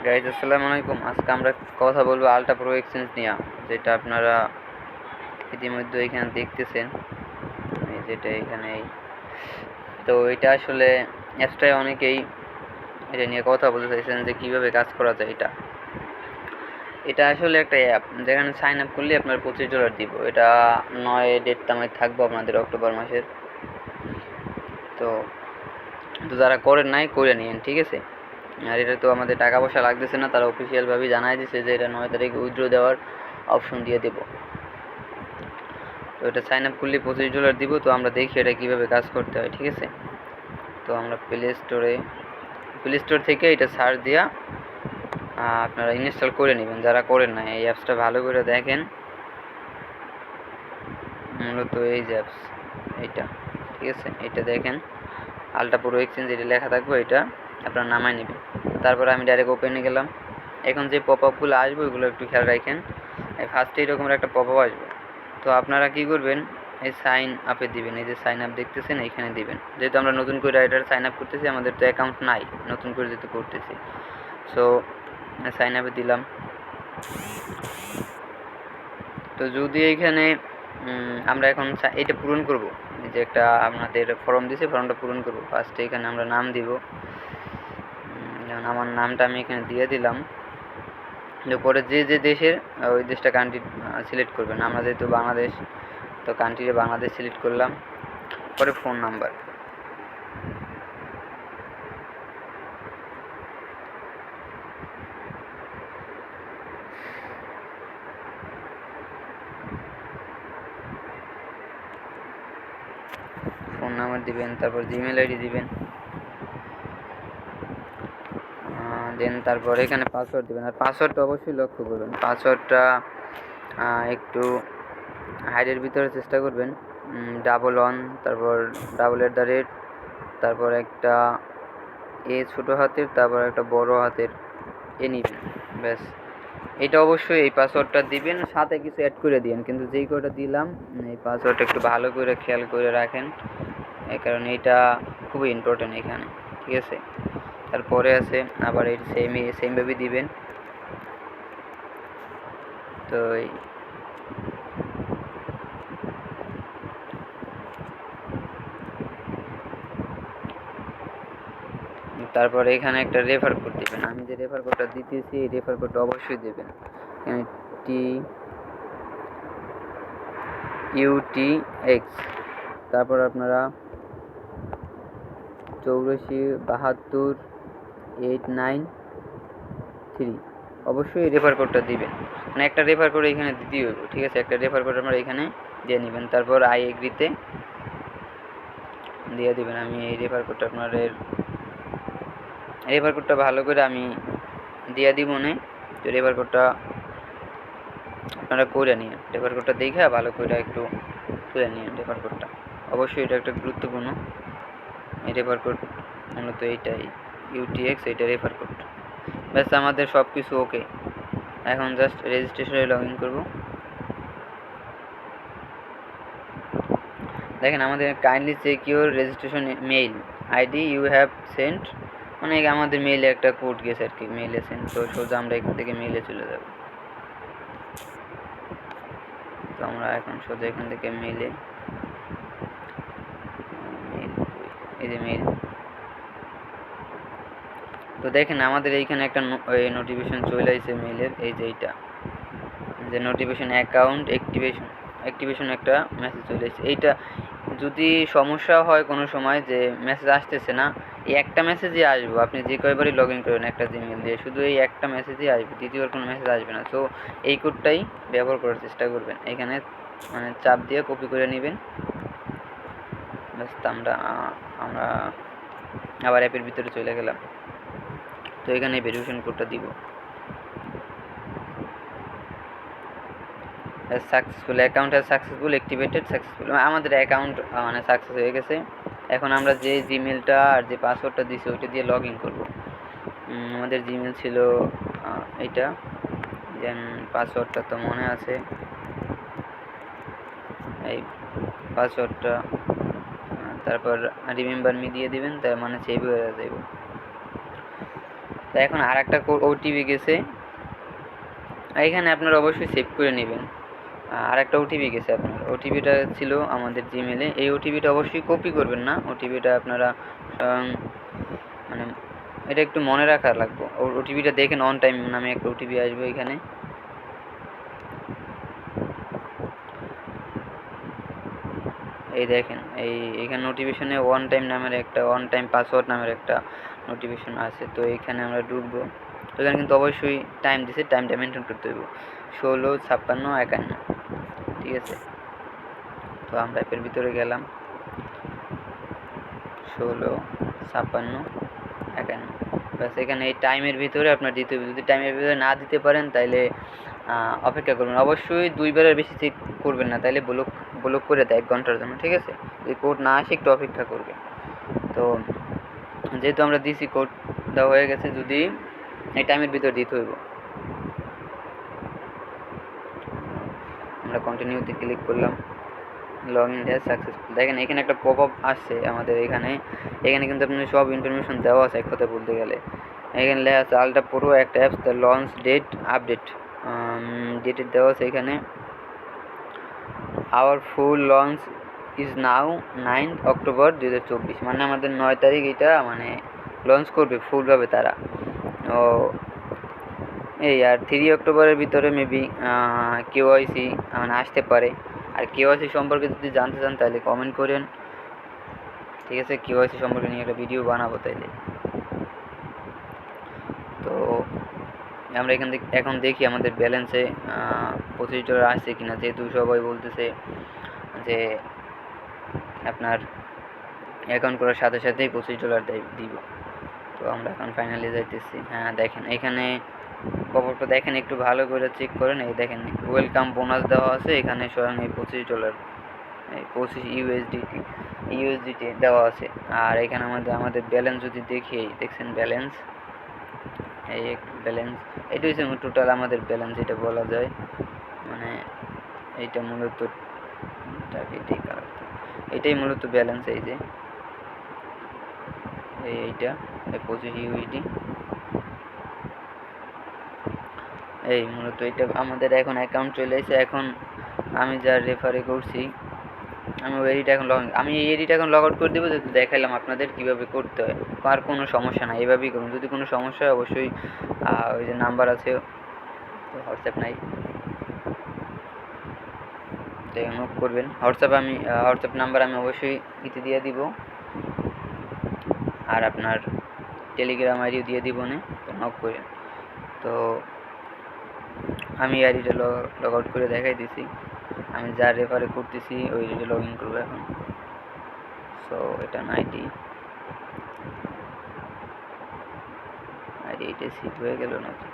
Guys আসসালামু আলাইকুম। আজকে আমরা কথা বলবো আলট্রা প্রো এক্সচেঞ্জ নিয়ে, যেটা আপনারা ইতিমধ্যে এখানে দেখতেছেন। এই যেটা এখানে তো এটা আসলে অ্যাপসটায় অনেকেই এটা নিয়ে কথা বলতে চাইছেন যে কীভাবে কাজ করা যায়। এটা আসলে একটা অ্যাপ যেখানে সাইন আপ করলে আপনার $25 দিব। এটা 9 ডেট তামাই থাকবো আপনাদের অক্টোবর মাসের। তো তো যারা করেন নাই করে নিন, ঠিক আছে। আর এটা তো আমাদের টাকা পয়সা লাগতেছে না, তারা অফিসিয়ালভাবে জানাই দিচ্ছে যে এটা 9 তারিখে উইথড্র দেওয়ার অপশন দিয়ে দেবো। তো এটা সাইন আপ করলে $25 দিব। তো আমরা দেখি এটা কীভাবে কাজ করতে হয়, ঠিক আছে। তো আমরা প্লে স্টোর থেকে এটা সার্চ দিয়া আপনারা ইনস্টল করে নেবেন যারা করেন না। এই অ্যাপসটা ভালো করে দেখেন। মূলত এই যে অ্যাপস এইটা, ঠিক আছে। এটা দেখেন আলট্রা প্রো এক্সচেঞ্জ, এটা লেখা থাকবে, এটা আপনারা নামাই নেবেন। তারপরে আমি ডাইরেক্ট ওপেনে গেলাম। এখন যে পপ আপগুলো আসবে ওইগুলো একটু খেয়াল রাখেন। ফার্স্টে এরকমের একটা পপ আপ আসবে। তো আপনারা কী করবেন, এই সাইন আপে দিবেন। এই যে সাইন আপ দেখতেছেন এইখানে দিবেন। যেহেতু আমরা নতুন করে রাইটার সাইন আপ করতেছি, আমাদের তো অ্যাকাউন্ট নাই, নতুন করে যেহেতু করতেছি। সো সাইন আপে দিলাম। তো যদি এইখানে আমরা এখন এটা পূরণ করব, এই যে একটা আপনাদের ফর্ম দিয়েছে, ফর্মটা পূরণ করব। ফার্স্টে এখানে আমরা নাম দিব। যেমন আমার নামটা আমি এখানে দিয়ে দিলাম। পরে যে দেশের ওই দেশটা কান্ট্রি সিলেক্ট করবেন। আমরা যেহেতু বাংলাদেশ, তো কান্ট্রিতে বাংলাদেশ সিলেক্ট করলাম। পরে ফোন নাম্বার, দিবেন। তারপর জিমেল আইডি দিবেন। দেন তারপর এখানে পাসওয়ার্ড দিবেন। আর পাসওয়ার্ডটা অবশ্যই লক্ষ্য করবেন, পাসওয়ার্ডটা একটু হাইডের ভিতরে চেষ্টা করবেন। $1, তারপর $@, তারপর একটা ছোটো হাতের, তারপর একটা বড় হাতের নিবেন। ব্যাস, এটা অবশ্যই এই পাসওয়ার্ডটা দিবেন, সাথে কিছু অ্যাড করে দিন। কিন্তু যেই কটা দিলাম এই পাসওয়ার্ডটা একটু ভালো করে খেয়াল করে রাখেন, এই কারণে এটা খুবই ইম্পর্টেন্ট এখানে, ঠিক আছে। তারপরে আছে আবার এই সেমভাবে দিবেন। তো তারপরে এখানে একটা রেফার কোড দেবেন। আমি যে রেফার কোডটা দিতেছি এই রেফার কোডটা অবশ্যই দেবেন। এখানে TUTX, তারপর আপনারা 847289 অবশ্যই এই রেফার কোডটা দিবেন। মানে একটা রেফার কোড এখানে দিতেই হইব, ঠিক আছে। একটা রেফার কোড আপনারা এখানে দিয়ে নেবেন। তারপর আই এগ্রিতে দিয়ে দিবেন। আমি এই রেফার কোডটা ভালো করে আমি দিয়ে দিব না। তো রেফার কোডটা আপনারা করে নিন। রেফার কোডটা দেখে ভালো করে একটু করে নিন। রেফার কোডটা অবশ্যই এটা একটা গুরুত্বপূর্ণ। এই রেফার কোড মূলত এইটাই UTX, এইটা রেফার কোড। ব্যাস, আমাদের সব কিছু ওকে। এখন জাস্ট রেজিস্ট্রেশনে লগ ইন করবো। দেখেন আমাদের kindly check your registration mail ID you have sent, মানে আমাদের মেইলে একটা কোড গেছে আর কি, মেইলে সেন্ট। তো সোজা আমরা এখান থেকে মেইলে চলে যাব। তো আমরা এখন সোজা এখান থেকে মেইলে, এই যে মেইল। তো দেখেন আমাদের এইখানে একটা নোটিফিকেশন চলে আসছে মেইলের, এই যে এইটা যে নোটিফিকেশন অ্যাকাউন্ট অ্যাক্টিভেশন একটা মেসেজ চলে এসেছে। এইটা যদি সমস্যা হয় কোনো সময় যে মেসেজ আসতেছে না, এই একটা মেসেজই আসবে। আপনি যে কয়বারই লগ ইন করবেন একটা জিমেল দিয়ে, শুধু এই একটা মেসেজই আসবে, দ্বিতীয়বার কোনো মেসেজ আসবে না। তো এই কোডটাই ব্যবহার করার চেষ্টা করবেন। এখানে মানে চাপ দিয়ে কপি করে নেবেন। ব্যাস, আমরা আবার অ্যাপের ভিতরে চলে গেলাম। তো এখানে ভেরিফিকেশন কোডটা দিব। Successful account has successful activated successful, আমাদের অ্যাকাউন্ট মানে সাকসেস হয়ে গেছে। এখন আমরা যে জিমেলটা আর যে পাসওয়ার্ডটা দিয়েছি ওইটা দিয়ে লগ ইন করবো। আমাদের জিমেল ছিল এইটা, দেন পাসওয়ার্ডটা তো মনে আছে, এই পাসওয়ার্ডটা তারপর রিমেম্বার মি দিয়ে দিবেন, তার মানে সেভ হয়ে যাবে। তো এখন আর একটা ওটিপি গেছে, এখানে আপনারা অবশ্যই সেভ করে নেবেন। আর একটা ওটিপি গেছে, আপনার ওটিপিটা ছিল আমাদের জিমেলে, এই ওটিপিটা অবশ্যই কপি করবেন না, ওটিপিটা আপনারা মানে এটা একটু মনে রাখা লাগবে। ওটিপিটা দেখেন, অন টাইম নামে একটা ওটিপি আসবে এখানে, এই দেখেন এইখানে নোটিফিকেশনে ওয়ান টাইম নামের একটা, ওয়ান টাইম পাসওয়ার্ড নামের একটা নোটিফিকেশন আছে। তো এইখানে আমরা ঢুকবো, তো এখানে কিন্তু অবশ্যই টাইম দিছে, টাইমটা মেনটেন করতে হইব 16:56:51, ঠিক আছে। তো আমরা অ্যাপের ভিতরে গেলাম, 16:56:51, ব্যাস এখানে এই টাইমের ভিতরে আপনার দিতে হবে। যদি টাইমের ভিতরে না দিতে পারেন তাহলে অপেক্ষা করবেন, অবশ্যই 2বারের বেশি চেক করবেন না, তাহলে ব্লক করে দেয় 1 ঘন্টার জন্য, ঠিক আছে। যদি কোড না আসে একটু অপেক্ষা করবে। তো যেহেতু আমরা দিছি, কোড দেওয়া হয়ে গেছে, যদি এই টাইমের ভিতরে দিতে হইব। আমরা কন্টিনিউতে ক্লিক করলাম, লগ ইন হ্যাজ সাকসেসফুল। দেখেন এখানে একটা পপ আপ আসছে আমাদের এখানে কিন্তু আপনার সব ইনফরমেশন দেওয়া আছে এক কথা বলতে গেলে। এখানে লেখা আছে আলট্রা প্রো একটা apps, the launch date update, date দেওয়া আছে এখানে। Our full launch is now 9 October 2024, মানে আমাদের 9 তারিখ এটা মানে লঞ্চ করবে ফুলভাবে তারা। ও এই আর 3 অক্টোবরের ভিতরে মেবি কেওয়াইসি মানে আসতে পারে। আর কেওয়াইসি সম্পর্কে যদি জানতে চান তাহলে কমেন্ট করেন, ঠিক আছে। কেওয়াইসি সম্পর্কে নিয়ে একটা ভিডিও বানাবো তাইলে। তো আমরা এখান থেকে এখন দেখি আমাদের ব্যালেন্সে $25 আসছে কিনা, যেহেতু সবাই বলতেছে যে আপনার অ্যাকাউন্ট করার সাথে সাথেই $25 দিব। তো আমরা এখন ফাইনালি যাইতেছি। হ্যাঁ দেখেন এখানে খবরটা দেখেন, একটু ভালো করে চেক করেন। এই দেখেন ওয়েলকাম বোনাস দেওয়া আছে এখানে, স্বয়ং এই $25, এই 25 ইউএসডিটি দেওয়া আছে। আর এখানে আমাদের ব্যালেন্স যদি দেখি, দেখছেন ব্যালেন্স, এই ব্যালেন্স এটা হচ্ছে টোটাল আমাদের ব্যালেন্স, এটা বলা যায়। মানে এইটা মূলত এটাই মূলত ব্যালেন্স, এই যে এইটা 25 ইউএসডি, এই মূলত এটা আমাদের এখন অ্যাকাউন্ট চলে এসেছে। এখন আমি যা রেফারে করছি, আমি ওই এডিট এখন আমি এই এডিট এখন লগ আউট করে দেবো, যেহেতু দেখাইলাম আপনাদের কীভাবে করতে হয়। আর কোনো সমস্যা নাই, এভাবেই করুন। যদি কোনো সমস্যা হয় অবশ্যই ওই যে নাম্বার আছে, হোয়াটসঅ্যাপ নাই, তো নোট করবেন। হোয়াটসঅ্যাপ নাম্বার আমি অবশ্যই ইতে দিয়ে দিব, আর আপনার টেলিগ্রাম আইডিও দিয়ে দিব, তো নক করেন। তো আমি আইডিটা লগ আউট করে দেখাই দিছি, আমি যা রেফারে করতেছি ওই আইডিটা লগ ইন করবো এখন। সো এটা আইডি এটা সিট হয়ে গেল নাকি?